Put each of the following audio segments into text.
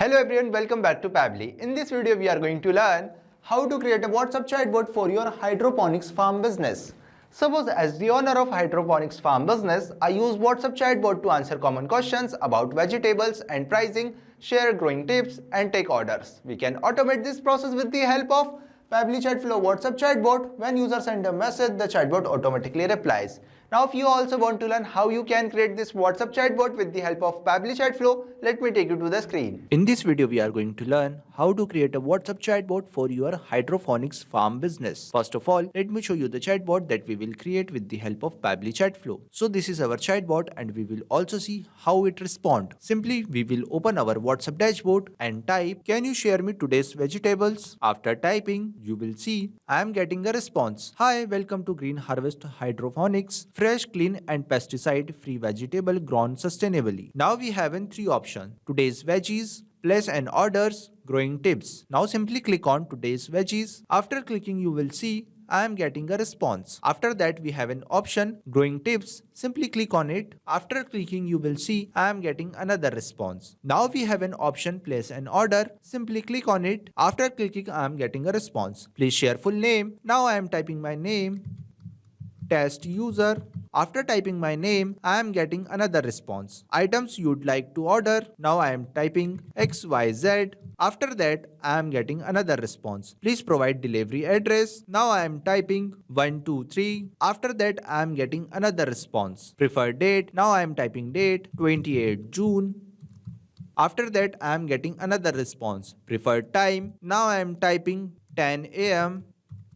Hello everyone, welcome back to Pabbly. In this video, we are going to learn how to create a WhatsApp chatbot for your hydroponics farm business. Suppose as the owner of hydroponics farm business, I use WhatsApp chatbot to answer common questions about vegetables and pricing, share growing tips and take orders. We can automate this process with the help of Pabbly Chatflow WhatsApp chatbot. When users send a message, the chatbot automatically replies. Now if you also want to learn how you can create this WhatsApp chatbot with the help of Pabbly Chatflow, let me take you to the screen. In this video, we are going to learn how to create a WhatsApp chatbot for your hydroponics farm business. First of all, let me show you the chatbot that we will create with the help of Pabbly Chatflow. So this is our chatbot and we will also see how it responds. Simply, we will open our WhatsApp dashboard and type, "Can you share me today's vegetables?" After typing, you will see I am getting a response. "Hi, welcome to Green Harvest Hydroponics. Fresh, clean and pesticide-free vegetable grown sustainably." Now we have in three options. Today's veggies, place and orders, growing tips. Now simply click on today's veggies. After clicking, you will see I am getting a response. After that, we have an option growing tips. Simply click on it. After clicking, you will see I am getting another response. Now we have an option place an order. Simply click on it. After clicking, I am getting a response. Please share full name. Now I am typing my name. Test user. After typing my name, I am getting another response. Items you'd like to order. Now I am typing XYZ. After that, I am getting another response. Please provide delivery address. Now I am typing 123. After that, I am getting another response. Preferred date. Now I am typing date 28 June. After that, I am getting another response. Preferred time. Now I am typing 10 a.m.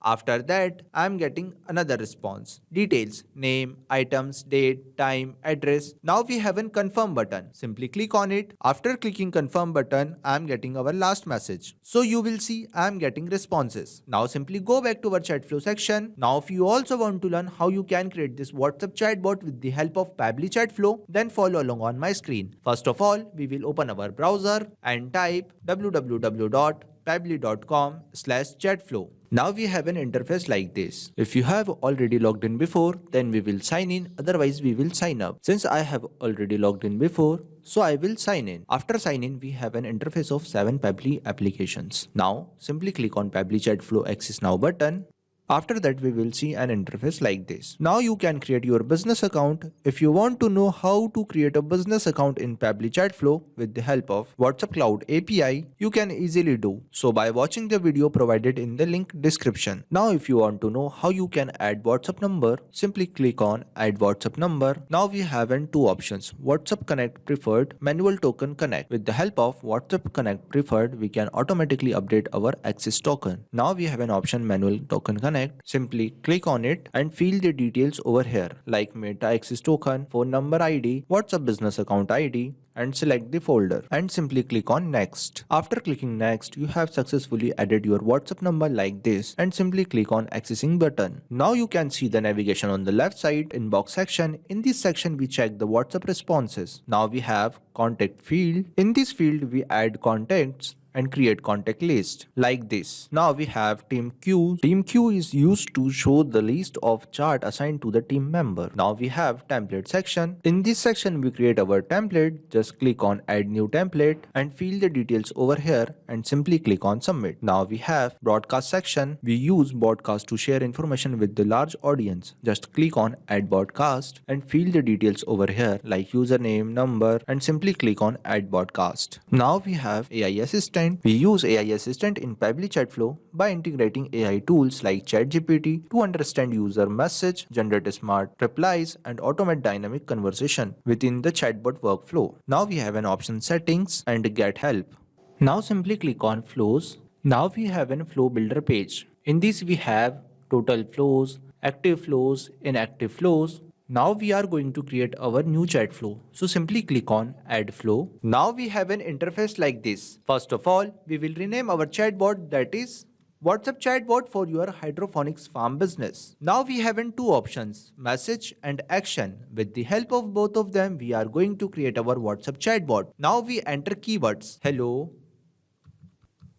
After that, I am getting another response. Details, name, items, date, time, address. Now we have a confirm button. Simply click on it. After clicking confirm button, I am getting our last message. So you will see I am getting responses. Now simply go back to our Chatflow section. Now if you also want to learn how you can create this WhatsApp chatbot with the help of Pabbly Chatflow, then follow along on my screen. First of all, we will open our browser and type www.pabbly.com/chatflow. Now we have an interface like this. If you have already logged in before, then we will sign in, otherwise we will sign up. Since I have already logged in before, so I will sign in. After sign in, we have an interface of 7 Pabbly applications. Now simply click on Pabbly Chatflow Access Now button. After that, we will see an interface like this. Now you can create your business account. If you want to know how to create a business account in Pabbly Chatflow with the help of WhatsApp Cloud API, you can easily do so by watching the video provided in the link description. Now if you want to know how you can add WhatsApp number, simply click on Add WhatsApp Number. Now we have two options, WhatsApp Connect Preferred, Manual Token Connect. With the help of WhatsApp Connect Preferred, we can automatically update our access token. Now we have an option Manual Token Connect. Simply click on it and fill the details over here like Meta Access Token, phone number ID, WhatsApp Business Account ID, and select the folder and simply click on Next. After clicking Next, you have successfully added your WhatsApp number like this and simply click on Accessing button. Now you can see the navigation on the left side inbox section. In this section, we check the WhatsApp responses. Now we have Contact field. In this field, we add contacts and create contact list like this. Now we have team queue. Team queue is used to show the list of chart assigned to the team member. Now we have template section. In this section, we create our template. Just click on add new template and fill the details over here and simply click on submit. Now we have broadcast section. We use broadcast to share information with the large audience. Just click on add broadcast and fill the details over here like username, number, and simply click on add broadcast. Now we have AI assistant. We use AI Assistant in Pabbly Chatflow by integrating AI tools like ChatGPT to understand user message, generate smart replies, and automate dynamic conversation within the chatbot workflow. Now we have an option Settings and Get Help. Now simply click on Flows. Now we have a flow builder page. In this we have total flows, active flows, inactive flows. Now we are going to create our new chat flow. So simply click on Add Flow. Now we have an interface like this. First of all, we will rename our chatbot, that is WhatsApp chatbot for your hydroponics farm business. Now we have two options, message and action. With the help of both of them, we are going to create our WhatsApp chatbot. Now we enter keywords. Hello,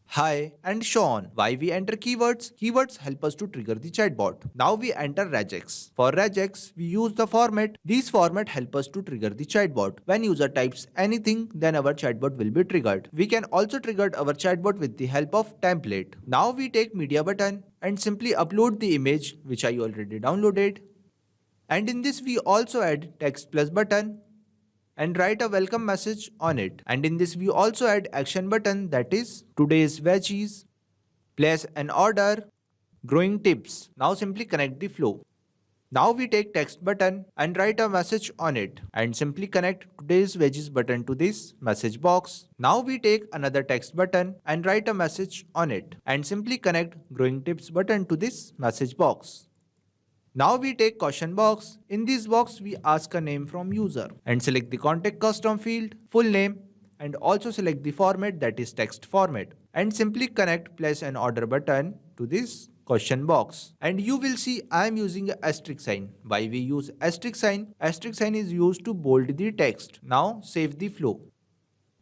hi, and so on. Why we enter keywords? Keywords help us to trigger the chatbot. Now we enter regex. For regex, we use the format. These format help us to trigger the chatbot. When user types anything, then our chatbot will be triggered. We can also trigger our chatbot with the help of template. Now we take media button and simply upload the image which I already downloaded. And in this we also add text plus button and write a welcome message on it. And in this we also add action button, that is today's veggies, place an order, growing tips. Now simply connect the flow. Now we take text button and write a message on it and simply connect today's veggies button to this message box. Now we take another text button and write a message on it and simply connect growing tips button to this message box. Now we take question box. In this box we ask a name from user and select the contact custom field, full name, and also select the format, that is text format, and simply connect place an order button to this question box. And you will see I am using a asterisk sign. Why we use asterisk sign? Asterisk sign is used to bold the text. Now save the flow.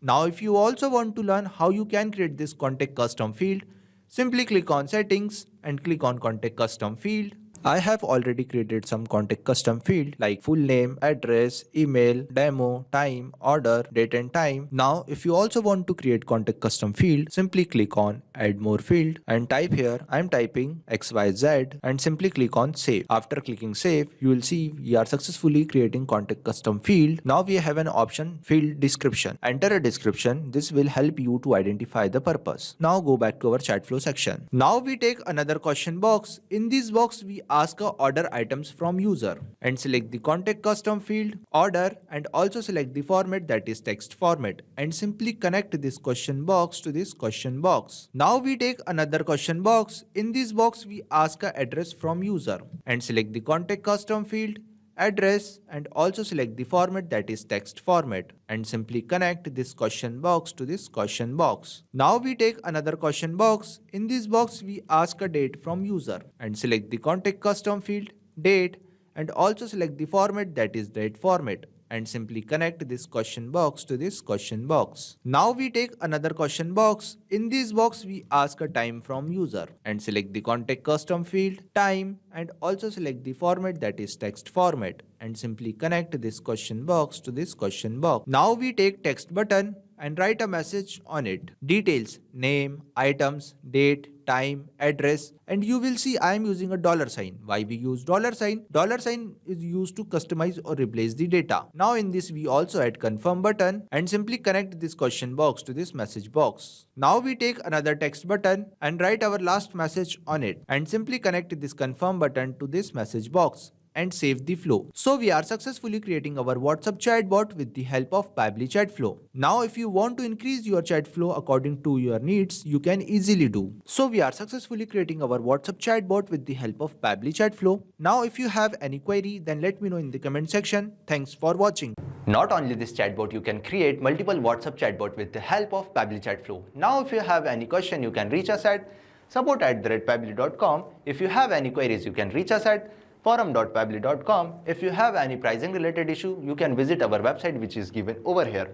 Now if you also want to learn how you can create this contact custom field, simply click on settings and click on contact custom field. I have already created some contact custom field like full name, address, email, demo, time, order, date and time. Now if you also want to create contact custom field, simply click on add more field and type here I am typing XYZ and simply click on save. After clicking save, you will see we are successfully creating contact custom field. Now we have an option field description. Enter a description. This will help you to identify the purpose. Now go back to our Chatflow section. Now we take another question box. In this box we ask a order items from user and select the contact custom field, order, and also select the format, that is text format, and simply connect this question box to this question box. Now we take another question box. In this box we ask a address from user and select the contact custom field, address, and also select the format, that is text format, and simply connect this question box to this question box. Now we take another question box. In this box we ask a date from user and select the contact custom field, date, and also select the format, that is date format, and simply connect this question box to this question box. Now we take another question box. In this box we ask a time from user and select the contact custom field, time, and also select the format, that is text format, and simply connect this question box to this question box. Now we take text button and write a message on it. Details, name, items, date, time, address, and you will see I am using a dollar sign. Why we use dollar sign? Dollar sign is used to customize or replace the data. Now in this we also add confirm button and simply connect this question box to this message box. Now we take another text button and write our last message on it and simply connect this confirm button to this message box and save the flow. So we are successfully creating our WhatsApp chatbot with the help of Pabbly Chatflow. Now if you want to increase your chat flow according to your needs, you can easily do. So we are successfully creating our WhatsApp chatbot with the help of Pabbly Chatflow. Now if you have any query, then let me know in the comment section. Thanks for watching. Not only this chatbot, you can create multiple WhatsApp chatbot with the help of Pabbly Chatflow. Now if you have any question, you can reach us at support@pabbly.com. If you have any queries, you can reach us at forum.pabbly.com. If you have any pricing related issue, you can visit our website which is given over here.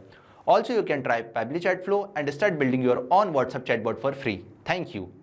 Also, you can try Pabbly Chatflow and start building your own WhatsApp chatbot for free. Thank you.